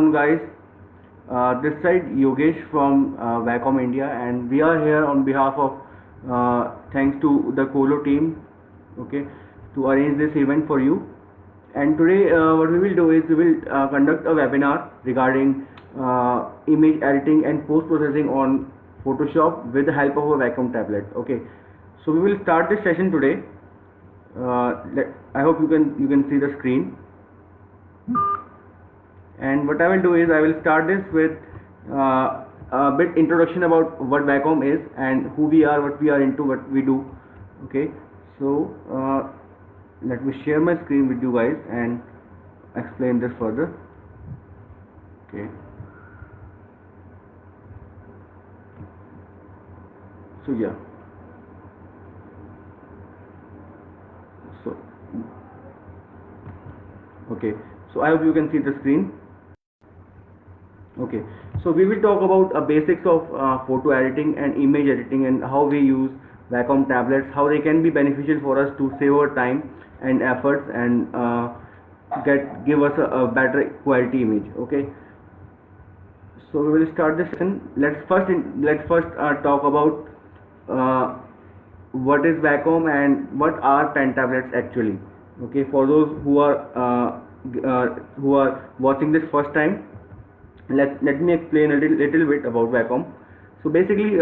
afternoon, guys. This side Yogesh from Vacom India, and we are here on behalf of thanks to the Colo team, okay, to arrange this event for you. And today, what we will do is we will conduct a webinar regarding image editing and post processing on Photoshop with the help of a Vacom tablet. Okay, so we will start this session today. I hope you can see the screen. And what I will do is I will start this with a bit introduction about what Vacom is and who we are, what we are into, what we do. Okay, so let me share my screen with you guys and explain this further. Okay, so yeah, so okay, so I hope you can see the screen. Okay, so we will talk about basics of photo editing and image editing and how we use Vacom tablets, how they can be beneficial for us to save our time and efforts and give us a better quality image. Okay, so we will start this session. Let's first talk about what is Vacom and what are pen tablets actually. Okay, for those who are watching this first time, let me explain a little bit about Vacom. So basically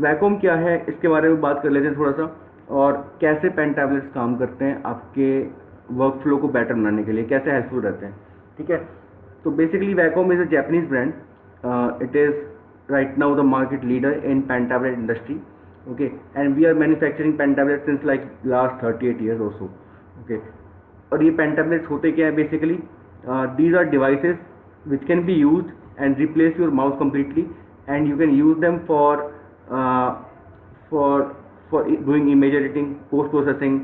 Vacom क्या है इसके बारे में बात कर लेते हैं थोड़ा सा, और कैसे पेन टैबलेट्स काम करते हैं आपके वर्क फ्लो को बेटर बनाने के लिए, कैसे हेल्पफुल रहते हैं. ठीक है, तो basically Vacom is a Japanese brand. It is right now the market leader in pen tablet industry. Okay, and we are manufacturing pen tablet since like last 38 years और सो. ओके, और ये पेन टैबलेट्स होते क्या है basically, these are devices which can be used and replace your mouse completely, and you can use them for doing image editing, post processing,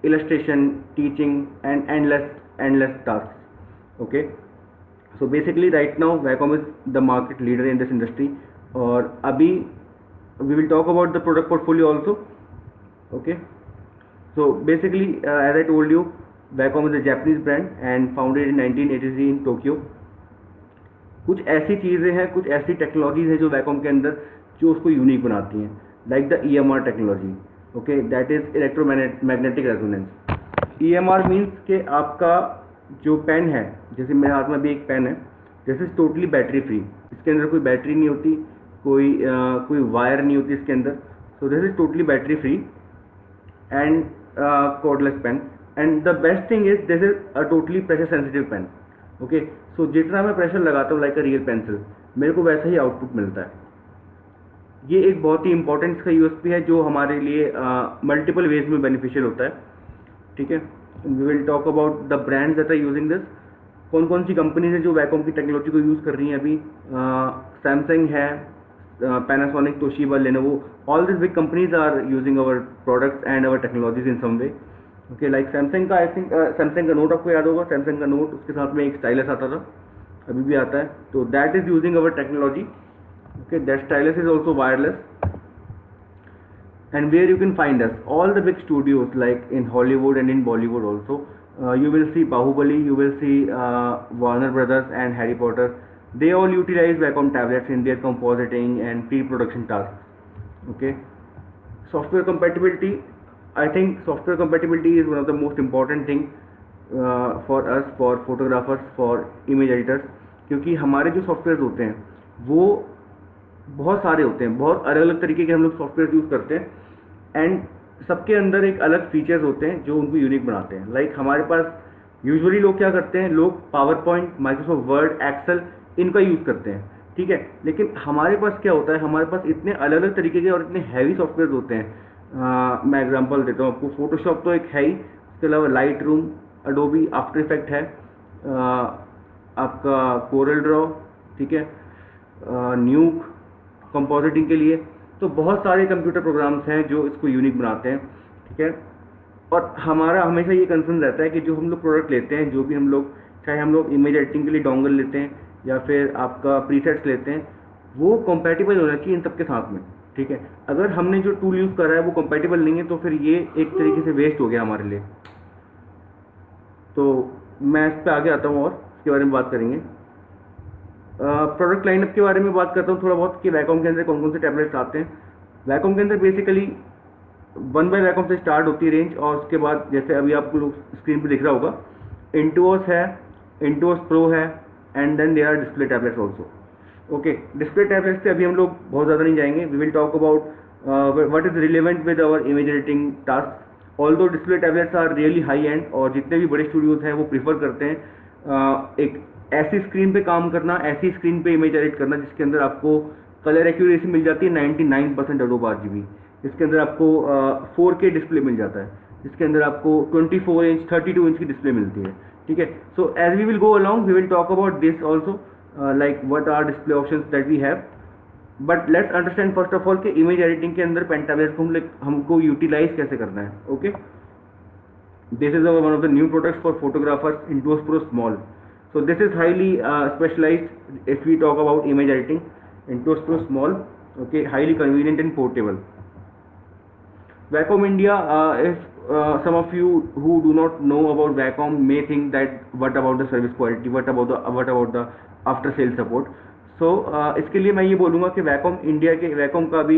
illustration, teaching, and endless tasks. Okay, so basically right now Vacom is the market leader in this industry. और अभी we will talk about the product portfolio also. Okay, so basically as I told you, Vacom is a Japanese brand and founded in 1983 in Tokyo. कुछ ऐसी चीज़ें हैं, कुछ ऐसी technologies हैं जो Vacom के अंदर जो उसको यूनिक बनाती हैं, like the EMR technology. Okay, that is electromagnetic resonance. EMR means कि आपका जो पेन है, जैसे मेरे हाथ में भी एक पेन है, this is totally battery free. इसके अंदर कोई बैटरी नहीं होती, कोई वायर नहीं होती इसके अंदर. So this is totally battery free and cordless pen. And the best thing is this is a totally pressure sensitive pen. Okay, so जितना मैं प्रेशर लगाता हूँ लाइक अ रियल पेंसिल, मेरे को वैसा ही आउटपुट मिलता है. ये एक बहुत ही इंपॉर्टेंट इसका यूएसपी है जो हमारे लिए मल्टीपल वेज में बेनिफिशियल होता है. ठीक है, we will talk about the brands that are using this. कौन कौन सी कंपनीज हैं जो Vacom की टेक्नोलॉजी को यूज़ कर रही हैं अभी. सैमसंग है, Panasonic, Toshiba, Lenovo, all this big companies are using our products and our technologies in some way. Okay, like Samsung का, आई थिंक सैमसंग का नोट आपको याद होगा. सैमसंग का नोट, उसके साथ में एक स्टाइलस आता था, अभी भी आता है, तो that is using our technology. Okay, that stylus is also wireless. And where you can find us all the big studios like in Hollywood and in Bollywood also. You will see Bahubali, you will see Warner Brothers and Harry Potter. They all utilize Vacom tablets in their compositing and pre-production tasks. Okay, software compatibility. I think software compatibility is one of the most important thing for us, for photographers, for image editors. क्योंकि हमारे जो software होते हैं वो बहुत सारे होते हैं, बहुत अलग अलग तरीके के हम लोग सॉफ्टवेयर यूज़ करते हैं, एंड सबके अंदर एक अलग फीचर्स होते हैं जो उनको यूनिक बनाते हैं. लाइक हमारे पास यूजुअली लोग क्या करते हैं, लोग PowerPoint, Microsoft Word, Excel, इनका यूज़ करते हैं. ठीक है, लेकिन हमारे पास क्या होता है, हमारे पास इतने अलग अलग तरीके के और इतने हैवी सॉफ्टवेयर होते हैं. मैं एग्जांपल देता हूँ आपको. फोटोशॉप तो एक है ही, उसके अलावा light room, Adobe after effect है, आपका कोरल ड्रॉ, ठीक है, न्यूक कंपोजिटिंग के लिए. तो बहुत सारे कंप्यूटर प्रोग्राम्स हैं जो इसको यूनिक बनाते हैं. ठीक है, और हमारा हमेशा ये कंसर्न रहता है कि जो हम लोग प्रोडक्ट लेते हैं, जो भी हम लोग, चाहे हम लोग इमेज एडिटिंग के लिए डोंगल लेते हैं या फिर आपका प्रीसेट्स लेते हैं, वो कंपैटिबल होना चाहिए इन सबके साथ में. ठीक है, अगर हमने जो टूल यूज़ करा है वो कंपैटिबल नहीं है तो फिर ये एक तरीके से वेस्ट हो गया हमारे लिए. तो मैं इस पर आगे आता हूँ और इसके बारे में बात करेंगे. प्रोडक्ट लाइनअप के बारे में बात करता हूँ थोड़ा बहुत कि वैकॉम के अंदर कौन कौन से टैबलेट्स आते हैं। वैकॉम के अंदर बेसिकली 1 बाय वैकॉम से स्टार्ट होती है रेंज, और उसके बाद जैसे अभी आपको स्क्रीन पे दिख रहा होगा, इंटुओस है, इंटुओस प्रो है, and then there are display tablets also. Okay, display tablets से अभी हम लोग बहुत ज़्यादा नहीं जाएंगे। We will talk about what is relevant with our image editing task. Although display tablets are really high end, और जितने भी बड़े स्टूडियोज हैं वो प्रीफर करते हैं एक ऐसी स्क्रीन पे काम करना, ऐसी स्क्रीन पे इमेज एडिट करना जिसके अंदर आपको कलर एक्यूरेसी मिल जाती है 99% अडोब आरजीबी, इसके अंदर आपको 4K डिस्प्ले मिल जाता है, इसके अंदर आपको 24 इंच 32 इंच की डिस्प्ले मिलती है। ठीक है, so as we will go along we will talk about this also, like what are display options that we have, but let's understand first of all कि इमेज एडिटिंग के अंदर pen tablet को हमको utilise कैसे करना है। Okay, this is one of the new products for photographers, Intuos Pro small. So this is highly specialized if we talk about image editing. Intuos Pro small, okay, highly convenient and portable. Wacom India, if some of you who do not know about Wacom may think that what about the service quality, what about the after sales support. So इसके लिए मैं ये बोलूँगा कि Wacom का भी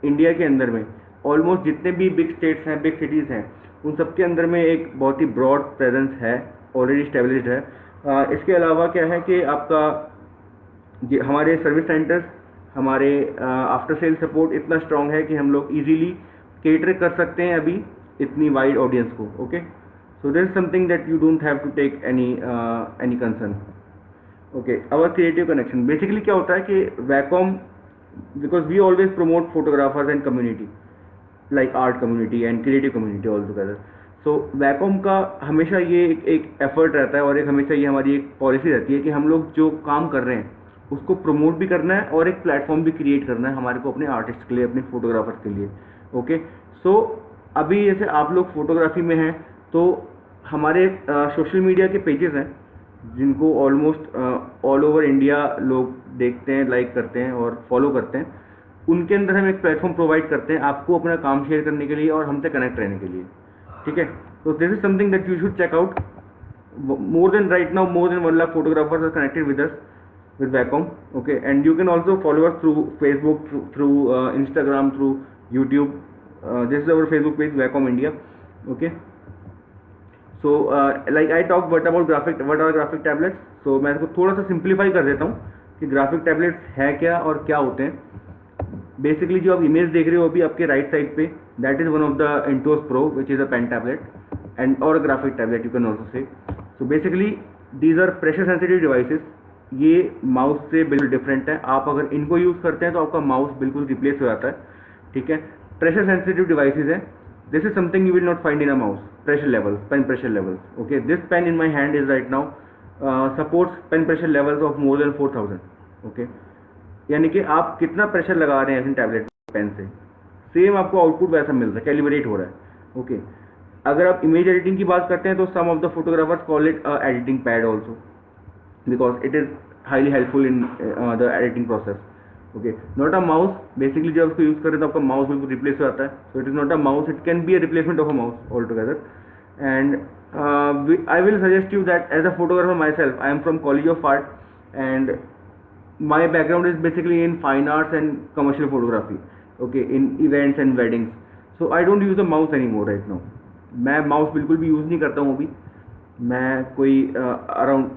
India के अंदर में ऑलमोस्ट जितने भी बिग स्टेट्स हैं, बिग सिटीज़ हैं, उन सब के अंदर में एक बहुत ही ब्रॉड प्रेजेंस है, ऑलरेडी स्टेब्लिश्ड है। इसके अलावा क्या है कि आपका हमारे सर्विस सेंटर्स, हमारे आफ्टर सेल सपोर्ट इतना स्ट्रांग है कि हम लोग इजीली केटर कर सकते हैं अभी इतनी वाइड ऑडियंस को। Okay, so this is something that you don't have to take any concern. Okay, our creative connection, basically क्या होता है कि Wacom, because we always promote photographers and community, like art community and creative community all together. So Wacom का हमेशा ये एक effort रहता है और एक हमेशा ये हमारी एक पॉलिसी रहती है कि हम लोग जो काम कर रहे हैं उसको प्रमोट भी करना है और एक प्लेटफॉर्म भी क्रिएट करना है हमारे को अपने आर्टिस्ट के लिए, अपने फोटोग्राफर्स के लिए। ओके, सो अभी जैसे आप लोग फोटोग्राफी में हैं तो हमारे सोशल मीडिया के पेजेस हैं जिनको ऑलमोस्ट ऑल ओवर इंडिया लोग देखते हैं, लाइक करते हैं और फॉलो करते हैं। उनके अंदर हम एक प्लेटफॉर्म प्रोवाइड करते हैं आपको अपना काम शेयर करने के लिए और हमसे कनेक्ट रहने के लिए। ठीक है, तो this is something that you should check out. More than right now more than 1 lakh photographers are connected with us with Wacom. Okay, and you can also follow us through Facebook, through Instagram, through YouTube. This is our Facebook page, Wacom India. Okay, so like I talked what are graphic tablets. So मैं इसको थोड़ा सा simplify कर देता हूँ कि graphic tablets है क्या और क्या होते हैं। बेसिकली जो आप इमेज देख रहे हो अभी आपके राइट साइड पे, that is one of the Intuos Pro which is a pen tablet and और graphic tablet you can also say. So basically these are pressure sensitive devices. ये माउस से बिल्कुल डिफरेंट है। आप अगर इनको यूज़ करते हैं तो आपका माउस बिल्कुल रिप्लेस हो जाता है। ठीक है, प्रेशर सेंसिटिव डिवाइसेस है। This is something you will not find in a mouse. Pressure levels, pen pressure levels. Okay, this pen in my hand is right now supports pen pressure levels of more than 4000। Okay, यानी कि आप कितना pressure लगा रहे हैं अपनी tablet pen से, same आपको आउटपुट वैसा मिल रहा है, कैलिब्रेट हो रहा है। ओके, अगर आप इमेज एडिटिंग की बात करते हैं तो some of the photographers call it editing pad also because it is highly helpful in the editing process. Okay, not a mouse. Basically जब उसको यूज करें तो आपका माउस बिल्कुल रिप्लेस हो जाता है। So it is not a mouse, it can be a replacement of a mouse all together. And I will suggest you that as a photographer myself, I am from college of art and my background is basically in fine arts and commercial photography, okay, in events and weddings. So I don't use the mouse anymore right now. मैं mouse बिल्कुल भी use नहीं करता हूँ अभी। मैं कोई around,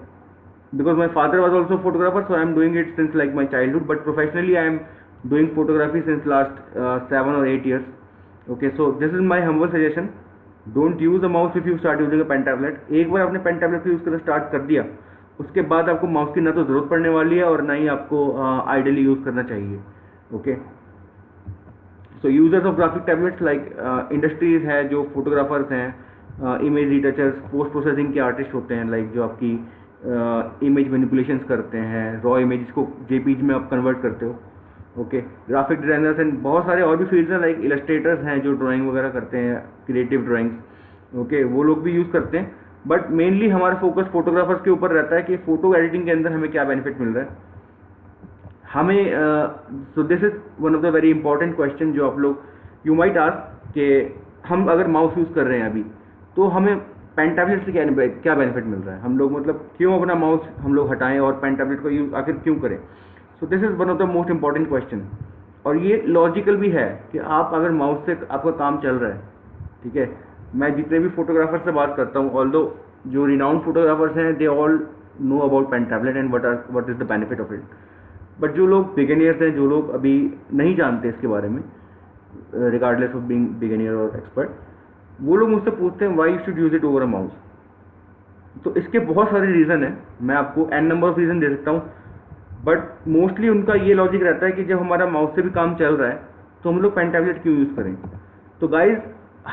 because my father was also a photographer, so I am doing it since like my childhood, but professionally I am doing photography since last 7 or 8 years. Okay, so this is my humble suggestion. Don't use a mouse if you start using a pen tablet. एक बार आपने pen tablet use करना start कर दिया उसके बाद आपको mouse की ना तो ज़रूरत पड़ने वाली है और ना ही आपको आइडियली यूज़ करना चाहिए। Okay, so users of graphic tablets like industries है, जो फोटोग्राफर्स हैं, इमेज रिटचर्स, पोस्ट प्रोसेसिंग के आर्टिस्ट होते हैं, लाइक जो आपकी इमेज मैनिपुलेशंस करते हैं, रॉ इमेज को जेपीजी में आप कन्वर्ट करते हो। ओके, ग्राफिक डिजाइनर्स एंड बहुत सारे और भी फील्ड्स हैं, लाइक इलस्ट्रेटर्स हैं जो ड्राइंग वगैरह करते हैं, क्रिएटिव ड्राइंग्स। ओके, वो लोग भी यूज़ करते हैं, बट मेनली हमारा फोकस फोटोग्राफर्स के ऊपर रहता है कि फोटो एडिटिंग के अंदर हमें क्या बेनिफिट मिल रहा है हमें। सो this is one of the very important question जो आप लोग यू माइट आस्क कि हम अगर माउस यूज़ कर रहे हैं अभी तो हमें पेन टैबलेट से क्या बेनिफिट मिल रहा है, हम लोग मतलब क्यों अपना माउस हम लोग हटाएं और पेन टैबलेट का यूज़ आखिर क्यों करें। सो this is one of the most important question. और ये लॉजिकल भी है कि आप अगर माउस से आपका काम चल रहा है, ठीक है, मैं जितने भी फोटोग्राफर से बात करता हूँ, ऑल्दो जो रिनाउंड फोटोग्राफर्स हैं they all know about pen tablet and what is the benefit of it, but जो लोग बिगिनियर्स हैं, जो लोग अभी नहीं जानते इसके बारे में, रिगार्डलेस ऑफ बीइंग बिगिनियर और एक्सपर्ट, वो लोग मुझसे पूछते हैं why you should use it over a mouse. तो इसके बहुत सारे रीज़न है, मैं आपको एन नंबर ऑफ रीज़न दे सकता हूँ, बट मोस्टली उनका ये लॉजिक रहता है कि जब हमारा माउस से भी काम चल रहा है तो हम लोग पेन टैबलेट क्यों यूज़ करें। तो गाइज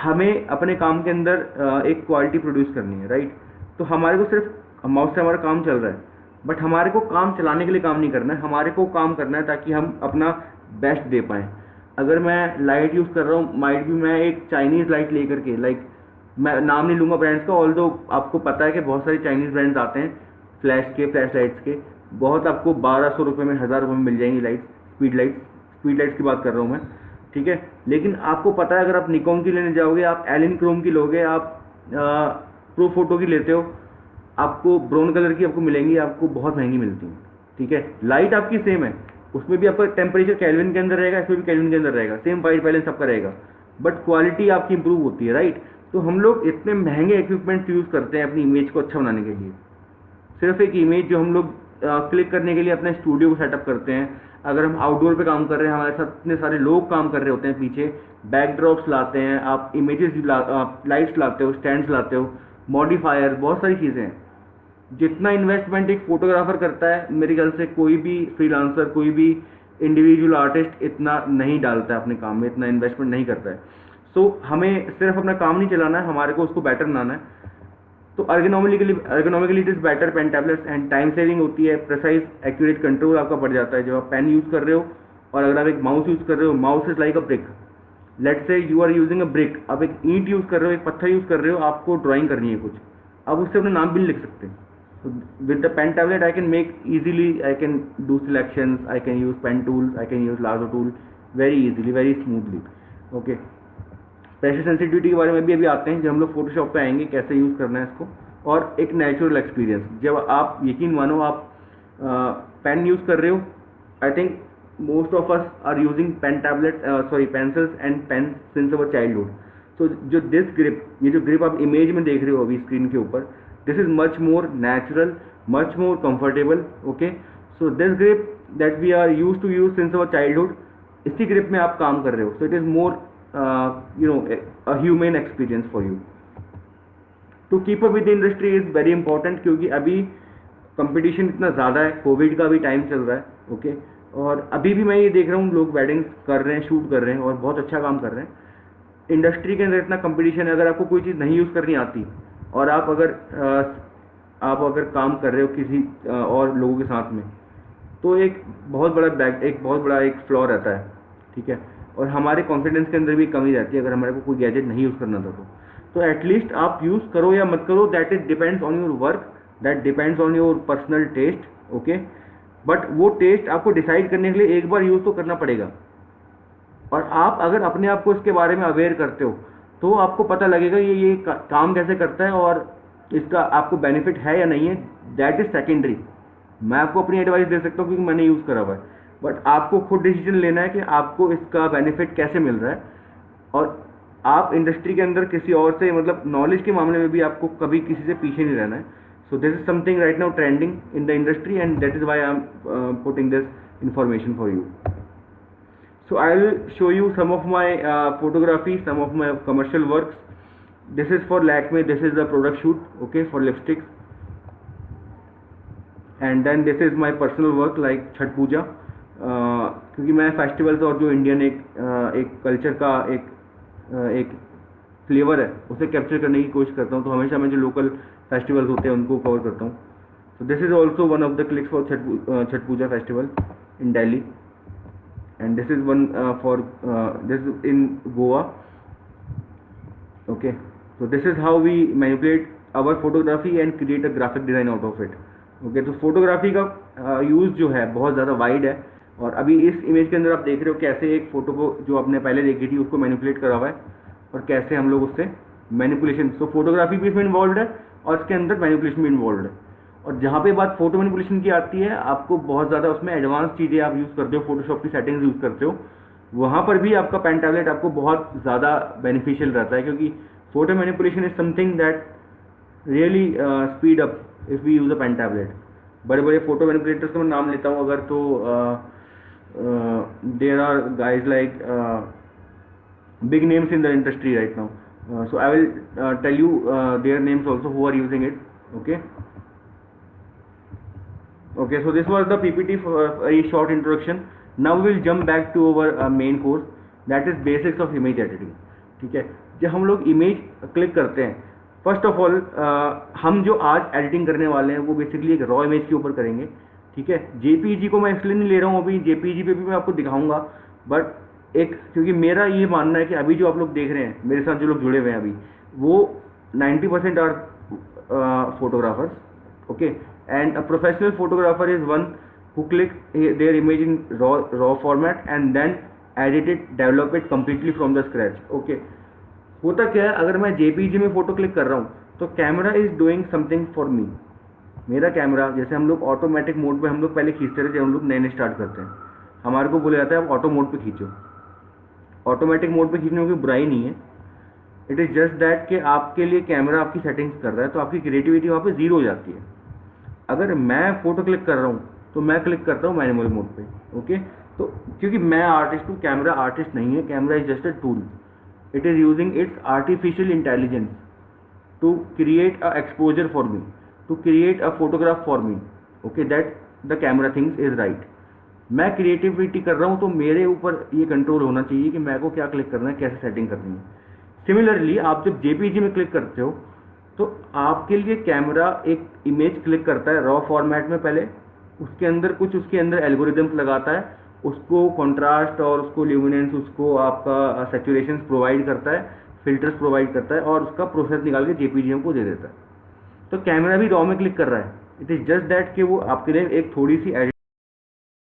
हमें अपने काम के अंदर एक क्वालिटी प्रोड्यूस करनी है, राइट। तो हमारे को सिर्फ माउस से हमारा काम चल रहा है, बट हमारे को काम चलाने के लिए काम नहीं करना है, हमारे को काम करना है ताकि हम अपना बेस्ट दे पाएँ। अगर मैं लाइट यूज़ कर रहा हूँ, माइट भी मैं एक चाइनीज़ लाइट लेकर के, लाइक मैं नाम नहीं लूँगा ब्रांड्स का, ऑल्दो आपको पता है कि बहुत सारे चाइनीज़ ब्रांड्स आते हैं फ्लैश लाइट्स के, बहुत आपको 1200 रुपये में, 1000 रुपये में मिल जाएंगी लाइट्स, स्पीड लाइट्स की बात कर रहा हूँ मैं, ठीक है। लेकिन आपको पता है अगर आप निकॉन की लेने जाओगे, आप एलिन क्रोम की लोगे, आप प्रो फोटो की लेते हो, आपको ब्राउन कलर की आपको मिलेंगी, आपको बहुत महंगी मिलती हैं, ठीक है। लाइट आपकी सेम है, उसमें भी आपका टेम्परेचर केल्विन के अंदर रहेगा, इसमें भी केल्विन के अंदर रहेगा, सेम वाइट बैलेंस आपका रहेगा, बट क्वालिटी आपकी इंप्रूव होती है, राइट। तो हम लोग इतने महंगे इक्विपमेंट्स यूज़ करते हैं अपनी इमेज को अच्छा बनाने के लिए, सिर्फ एक इमेज जो हम लोग क्लिक करने के लिए अपने स्टूडियो को सेटअप करते हैं। अगर हम आउटडोर पे काम कर रहे हैं, हमारे साथ इतने सारे लोग काम कर रहे होते हैं, पीछे बैकड्रॉप्स लाते हैं, आप इमेजेस लाइट्स लाते हो, स्टैंड्स लाते हो, मॉडिफायर, बहुत सारी चीज़ें हैं। जितना इन्वेस्टमेंट एक फोटोग्राफर करता है, मेरे ख्याल से कोई भी फ्रीलांसर, कोई भी इंडिविजुअल आर्टिस्ट इतना नहीं डालता है अपने काम में, इतना इन्वेस्टमेंट नहीं करता है। सो हमें सिर्फ अपना काम नहीं चलाना है, हमारे को उसको बेटर बनाना है। तो ergonomically it is better pen tablets, and time saving होती है, प्रिसाइज एक्यूरेट कंट्रोल आपका बढ़ जाता है जब आप पेन यूज़ कर रहे हो। और अगर आप एक माउस यूज़ कर रहे हो, mouse is like a brick, let's say you are using a brick, आप एक ईंट यूज़ कर रहे हो, एक पत्थर यूज़ कर रहे हो, आपको ड्राइंग करनी है कुछ, आप उससे अपना नाम भी नहीं लिख सकते। With the pen tablet I can make easily, I can do selections, I can use pen tools, I can use lasso tool very easily, very smoothly, okay. Pressure sensitivity के बारे में भी अभी आते हैं, जब हम लोग फोटोशॉप पे आएंगे कैसे यूज़ करना है इसको, और एक नेचुरल एक्सपीरियंस। जब आप यकीन मानो आप पेन यूज़ कर रहे हो, I think most of us are using pen tablet pencils and pen since our childhood. So जो दिस ग्रिप, ये जो ग्रिप आप इमेज में देख रहे हो अभी स्क्रीन के ऊपर, this is much more natural, much more comfortable, okay. So this grip that we are use to use since our childhood, इसी ग्रिप में आप काम कर रहे हो। So it is more a human experience for you. To keep up with the industry is very important, क्योंकि अभी competition इतना ज़्यादा है, कोविड का भी टाइम चल रहा है, ओके। और अभी भी मैं ये देख रहा हूँ लोग वेडिंग्स कर रहे हैं, शूट कर रहे हैं और बहुत अच्छा काम कर रहे हैं। इंडस्ट्री के अंदर इतना कंपटीशन है, अगर आपको कोई चीज़ नहीं यूज़ करनी आती और आप अगर काम कर रहे हो किसी और लोगों के साथ में, तो एक बहुत बड़ा एक फ्लॉ रहता है, ठीक है। और हमारे कॉन्फिडेंस के अंदर भी कमी रहती है अगर हमारे को कोई गैजेट नहीं यूज़ करना था तो एटलीस्ट आप यूज़ करो या मत करो, that is depends on your work, that depends on your personal taste, okay. But वो टेस्ट आपको डिसाइड करने के लिए एक बार यूज़ तो करना पड़ेगा। और आप अगर अपने आप को इसके बारे में अवेयर करते हो तो आपको पता लगेगा ये काम कैसे करता है और इसका आपको बेनिफिट है या नहीं है, दैट इज सेकेंडरी। मैं आपको अपनी एडवाइस दे सकता हूँ क्योंकि मैंने यूज़ करा हुआ है, बट आपको खुद डिसीजन लेना है कि आपको इसका बेनिफिट कैसे मिल रहा है। और आप इंडस्ट्री के अंदर किसी और से, मतलब नॉलेज के मामले में भी आपको कभी किसी से पीछे नहीं रहना है। सो this is something right now trending in the industry and that is why I am putting this information for you. So I will show you some of my photography, some of my commercial works. This is for Lakme. This is the product shoot, okay, for lipsticks. And then this is my personal work like Chhath Puja, क्योंकि मैं festivals और जो Indian एक culture का एक flavour है उसे capture करने की कोशिश करता हूँ, तो हमेशा मैं जो लोकल फेस्टिवल्स होते हैं उनको कवर करता हूँ. So this is also one of the clicks for Chhath Puja festival in Delhi. And this is one for this is in Goa, okay. So this is how we manipulate our photography and create a graphic design out of it, okay. तो photography का use जो है बहुत ज़्यादा wide है, और अभी इस इमेज के अंदर आप देख रहे हो कैसे एक फ़ोटो को जो आपने पहले देखी थी उसको मैनिपुलेट करा हुआ है और कैसे हम लोग उससे मैनिपुलेशन, सो फोटोग्राफी भी इसमें इन्वॉल्व है और इसके अंदर मैनिपुलेशन भी इन्वॉल्व है। और जहाँ पे बात फोटो मैनिपुलेशन की आती है, आपको बहुत ज़्यादा उसमें एडवांस चीज़ें आप यूज़ करते हो, फोटोशॉप की सेटिंग्स यूज़ करते हो, वहाँ पर भी आपका पेन टैबलेट आपको बहुत ज़्यादा बेनिफिशियल रहता है, क्योंकि photo manipulation is something that really speed up if we use a pen tablet. बड़े बड़े फोटो मैनिपुलेटर्स का मैं नाम लेता हूँ अगर, तो there are guys like big names in the industry right now. So I will tell you their names also who are using it. Okay. Okay. So this was the PPT for a very short introduction. Now we will jump back to our main course, that is basics of image editing. ठीक है, जब हम लोग image click करते हैं, first of all हम जो आज एडिटिंग करने वाले हैं वो बेसिकली एक रॉ इमेज के ऊपर करेंगे। ठीक है, जेपीईजी को मैं इसलिए नहीं ले रहा हूँ अभी, जेपीईजी पे भी मैं आपको दिखाऊंगा, बट एक क्योंकि मेरा ये मानना है कि अभी जो आप लोग देख रहे हैं, मेरे साथ जो लोग जुड़े हुए हैं अभी, वो 90% are photographers. Okay, and a professional photographer is one who click their image in raw format and then edit it, develop it completely from the scratch. Okay, होता क्या है, अगर मैं जेपीजी में फोटो क्लिक कर रहा हूँ तो camera is doing something for me. मेरा कैमरा, जैसे हम लोग ऑटोमेटिक मोड पे हम लोग पहले खींचते थे जब हम लोग नए नए स्टार्ट करते हैं, हमारे को बोला जाता है आप ऑटो मोड पे खींचो। ऑटोमेटिक मोड पे खींचने में कोई बुराई नहीं है, इट इज़ जस्ट दैट कि आपके लिए कैमरा आपकी सेटिंग्स कर रहा है, तो आपकी क्रिएटिविटी वहाँ पे जीरो हो जाती है। अगर मैं फोटो क्लिक कर रहा हूँ तो मैं क्लिक करता हूँ मैनुअल मोड पे। ओके, तो क्योंकि मैं आर्टिस्ट हूँ, कैमरा आर्टिस्ट नहीं है, camera is just a tool, it is using its artificial intelligence to create a exposure for me, to create a photograph for me. Okay, that the camera things is right. मैं creativity कर रहा हूँ तो मेरे ऊपर ये control होना चाहिए कि मेरे को क्या क्लिक करना है, कैसे सेटिंग करनी है। सिमिलरली आप जब जेपीजी में क्लिक करते हो तो आपके लिए कैमरा एक इमेज क्लिक करता है रॉ फॉर्मेट में पहले, उसके अंदर कुछ उसके अंदर एल्गोरिदम्स लगाता है, उसको कॉन्ट्रास्ट और उसको ल्यूमिनेंस, उसको आपका सैचुरेशन प्रोवाइड करता है, फिल्टर्स प्रोवाइड करता है और उसका प्रोसेस निकाल के जेपीजी को दे देता है। तो कैमरा भी रॉ में क्लिक कर रहा है, इट इज़ जस्ट दैट कि वो आपके लिए एक थोड़ी सी